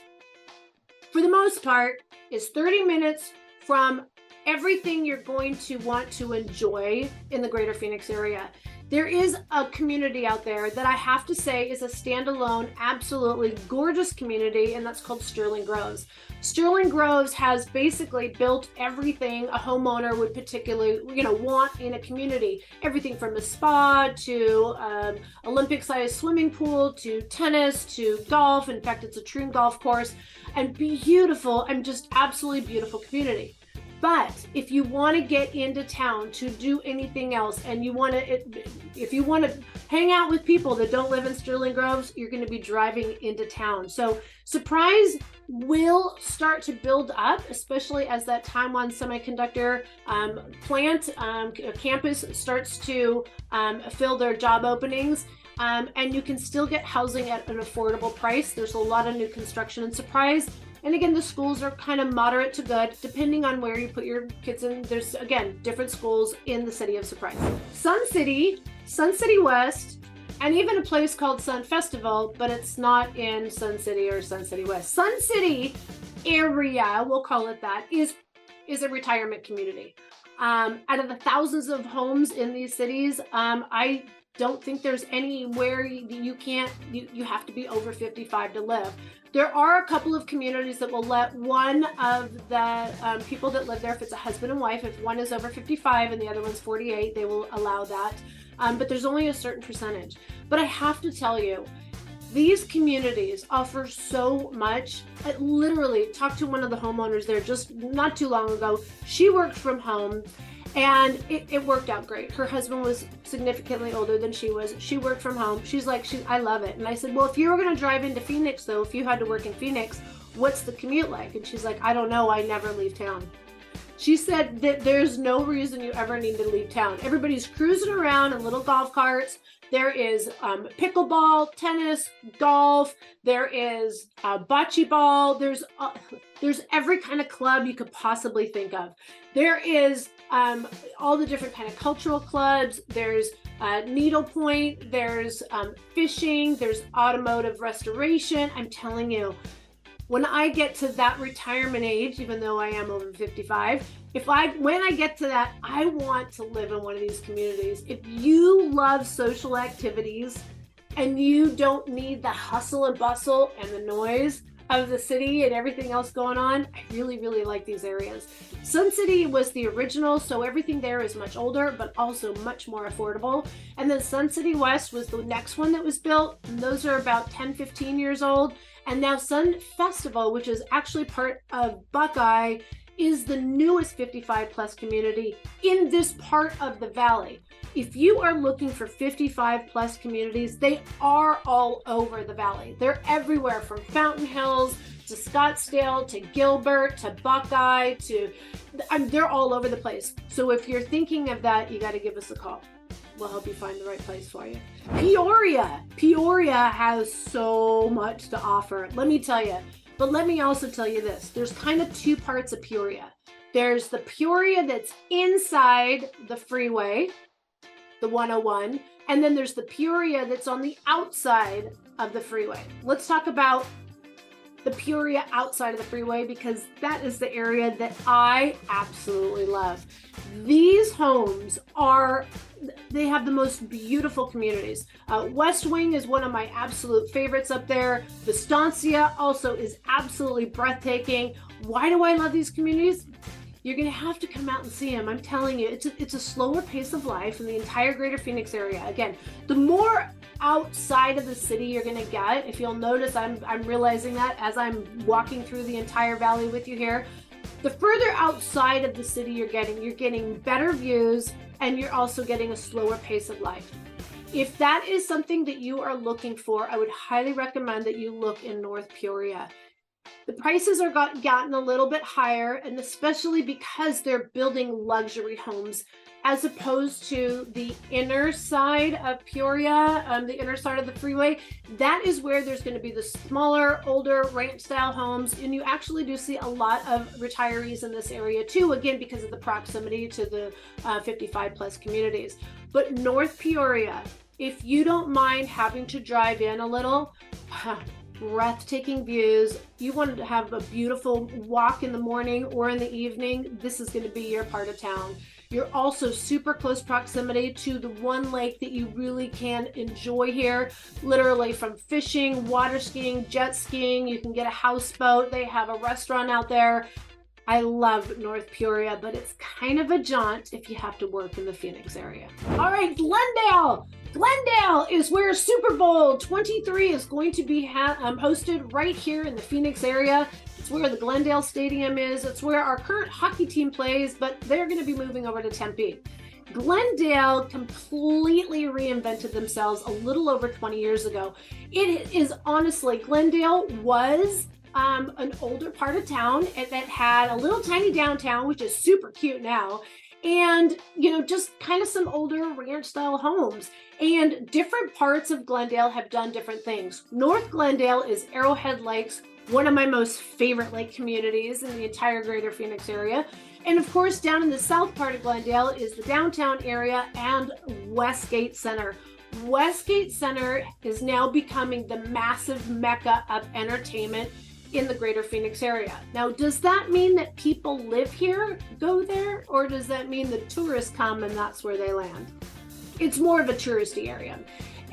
for the most part, is 30 minutes from everything you're going to want to enjoy in the greater Phoenix area. There is a community out there that I have to say is a standalone, absolutely gorgeous community, and that's called Sterling Groves. Sterling Groves has basically built everything a homeowner would particularly, want in a community. Everything from a spa to Olympic-sized swimming pool to tennis to golf. In fact, it's a true golf course, and beautiful, and just absolutely beautiful community. But if you want to get into town to do anything else, and if you want to hang out with people that don't live in Sterling Groves, you're going to be driving into town. So Surprise will start to build up, especially as that Taiwan Semiconductor plant campus starts to fill their job openings. And you can still get housing at an affordable price. There's a lot of new construction in Surprise. And again, the schools are kind of moderate to good, depending on where you put your kids in. There's, again, different schools in the city of Surprise. Sun City West, and even a place called Sun Festival, but it's not in Sun City or Sun City West. Sun City area, we'll call it that, is a retirement community. Out of the thousands of homes in these cities, I don't think there's anywhere you have to be over 55 to live. There are a couple of communities that will let one of the people that live there, if it's a husband and wife, if one is over 55 and the other one's 48, they will allow that. But there's only a certain percentage. But I have to tell you, these communities offer so much. I literally talked to one of the homeowners there just not too long ago. She worked from home. And it worked out great. Her husband was significantly older than she was. She worked from home. She's like, I love it. And I said, well, if you were going to drive into Phoenix, though, if you had to work in Phoenix, what's the commute like? And she's like, I don't know. I never leave town. She said that there's no reason you ever need to leave town. Everybody's cruising around in little golf carts. There is pickleball, tennis, golf. There is bocce ball. There's every kind of club you could possibly think of. There is all the different kind of cultural clubs. There's needlepoint. There's fishing. There's automotive restoration. I'm telling you, when I get to that retirement age, even though I am over 55, when I get to that, I want to live in one of these communities. If you love social activities and you don't need the hustle and bustle and the noise of the city and everything else going on, I really, really like these areas. Sun City was the original, so everything there is much older, but also much more affordable. And then Sun City West was the next one that was built. And those are about 10, 15 years old. And now Sun Festival, which is actually part of Buckeye, is the newest 55 plus community in this part of the valley. If you are looking for 55 plus communities, they are all over the valley. They're everywhere from Fountain Hills to Scottsdale to Gilbert to Buckeye to, they're all over the place. So if you're thinking of that, you got to give us a call. We'll help you find the right place for you. Peoria has so much to offer, let me tell you. But let me also tell you this, there's kind of two parts of Peoria. There's the Peoria that's inside the freeway, the 101, and then there's the Peoria that's on the outside of the freeway. Let's talk about the Peoria outside of the freeway, because that is the area that I absolutely love. These homes they have the most beautiful communities. West Wing is one of my absolute favorites up there. Vistancia also is absolutely breathtaking. Why do I love these communities? You're going to have to come out and see them. I'm telling you, it's a slower pace of life in the entire greater Phoenix area. Again, the more outside of the city you're going to get, if you'll notice, I'm realizing that as I'm walking through the entire valley with you here, the further outside of the city you're getting better views, and you're also getting a slower pace of life. If that is something that you are looking for, I would highly recommend that you look in North Peoria. The prices are gotten a little bit higher, and especially because they're building luxury homes as opposed to the inner side of Peoria, the inner side of the freeway. That is where there's going to be the smaller, older ranch-style homes, and you actually do see a lot of retirees in this area too, again, because of the proximity to the 55-plus communities. But North Peoria, if you don't mind having to drive in a little, breathtaking views, you want to have a beautiful walk in the morning or in the evening, this is going to be your part of town. You're also super close proximity to the one lake that you really can enjoy here, literally from fishing, water skiing, jet skiing. You can get a houseboat. They have a restaurant out there. I love North Peoria, but it's kind of a jaunt if you have to work in the Phoenix area. All right, Glendale. Glendale is where Super Bowl 23 is going to be hosted, right here in the Phoenix area. It's where the Glendale Stadium is. It's where our current hockey team plays, but they're going to be moving over to Tempe. Glendale completely reinvented themselves a little over 20 years ago. It is honestly, Glendale was an older part of town that had a little tiny downtown, which is super cute now. And, just kind of some older ranch style homes, and different parts of Glendale have done different things. North Glendale is Arrowhead Lakes, one of my most favorite lake communities in the entire greater Phoenix area. And of course, down in the south part of Glendale is the downtown area and Westgate Center. Westgate Center is now becoming the massive mecca of entertainment in the greater Phoenix area. Now, does that mean that people live here, go there, or does that mean the tourists come and that's where they land? It's more of a touristy area.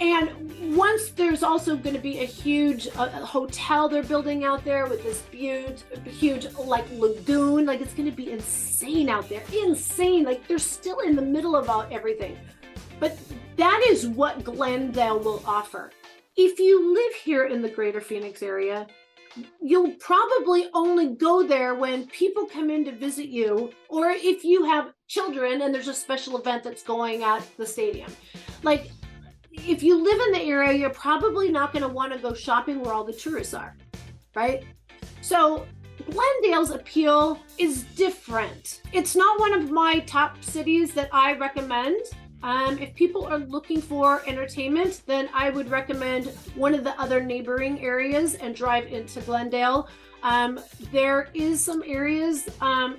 And once there's also going to be a huge hotel they're building out there with this huge like lagoon, like it's going to be insane out there, insane. Like they're still in the middle of everything. But that is what Glendale will offer. If you live here in the greater Phoenix area, you'll probably only go there when people come in to visit you, or if you have children and there's a special event that's going at the stadium. Like, if you live in the area, you're probably not going to want to go shopping where all the tourists are, right? So Glendale's appeal is different. It's not one of my top cities that I recommend. If people are looking for entertainment, then I would recommend one of the other neighboring areas and drive into Glendale. There is some areas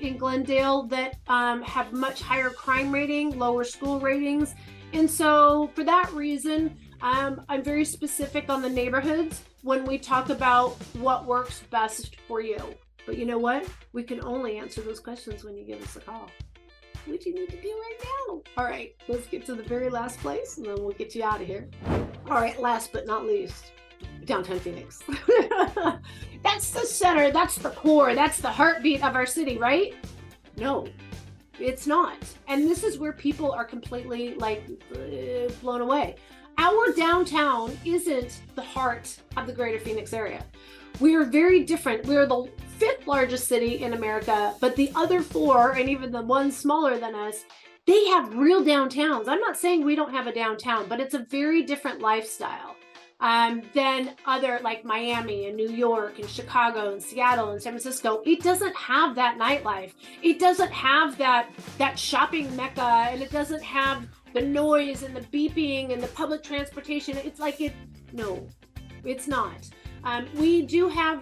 in Glendale that have much higher crime rating, lower school ratings. And so for that reason, I'm very specific on the neighborhoods when we talk about what works best for you. But you know what? We can only answer those questions when you give us a call, which you need to do right now. All right, let's get to the very last place and then we'll get you out of here. All right, last but not least, downtown Phoenix. That that's the center, that's the core, that's the heartbeat of our city, right? No, it's not. And this is where people are completely like blown away. Our downtown isn't the heart of the greater Phoenix area. We are very different. We are the 5th largest city in America, but the other 4, and even the ones smaller than us, they have real downtowns. I'm not saying we don't have a downtown, but it's a very different lifestyle than other like Miami and New York and Chicago and Seattle and San Francisco. It doesn't have that nightlife. It doesn't have that shopping mecca, and it doesn't have the noise and the beeping and the public transportation. It's like no, it's not. We do have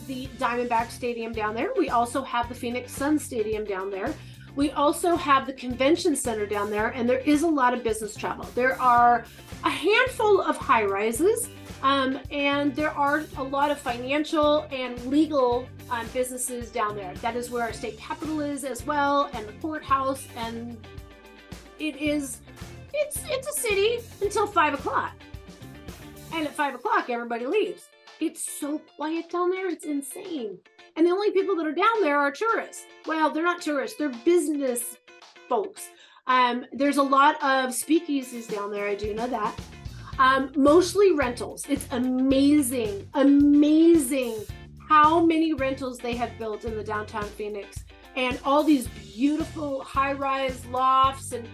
the Diamondback Stadium down there. We also have the Phoenix Suns Stadium down there. We also have the convention center down there, and there is a lot of business travel. There are a handful of high rises, and there are a lot of financial and legal businesses down there. That is where our state capitol is as well, and the courthouse, and it's a city until 5 o'clock. And at 5 o'clock, everybody leaves. It's so quiet down there, it's insane. And the only people that are down there are tourists. Well, they're not tourists, they're business folks. There's a lot of speakeasies down there, I do know that. Mostly rentals. It's amazing how many rentals they have built in the downtown Phoenix. And all these beautiful high-rise lofts, and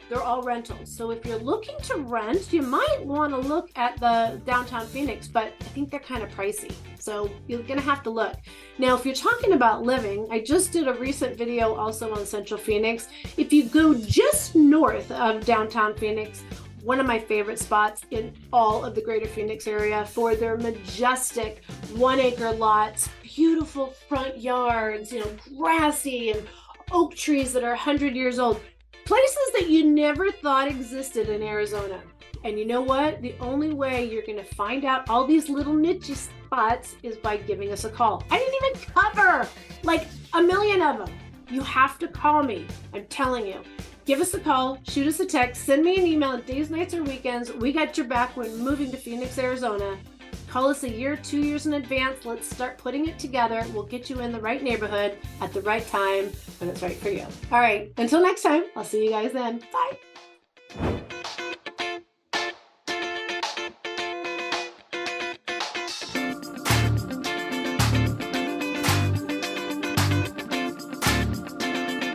they're all rentals. So if you're looking to rent, you might want to look at the downtown Phoenix, but I think they're kind of pricey. So you're going to have to look. Now, if you're talking about living, I just did a recent video also on Central Phoenix. If you go just north of downtown Phoenix, one of my favorite spots in all of the greater Phoenix area for their majestic 1-acre lots, beautiful front yards, grassy, and oak trees that are 100 years old. Places that you never thought existed in Arizona. And you know what? The only way you're going to find out all these little niche spots is by giving us a call. I didn't even cover like a million of them. You have to call me. I'm telling you. Give us a call, shoot us a text, send me an email days, nights, or weekends. We got your back when moving to Phoenix, Arizona. Call us a year, 2 years in advance. Let's start putting it together. We'll get you in the right neighborhood at the right time when it's right for you. All right, until next time, I'll see you guys then. Bye.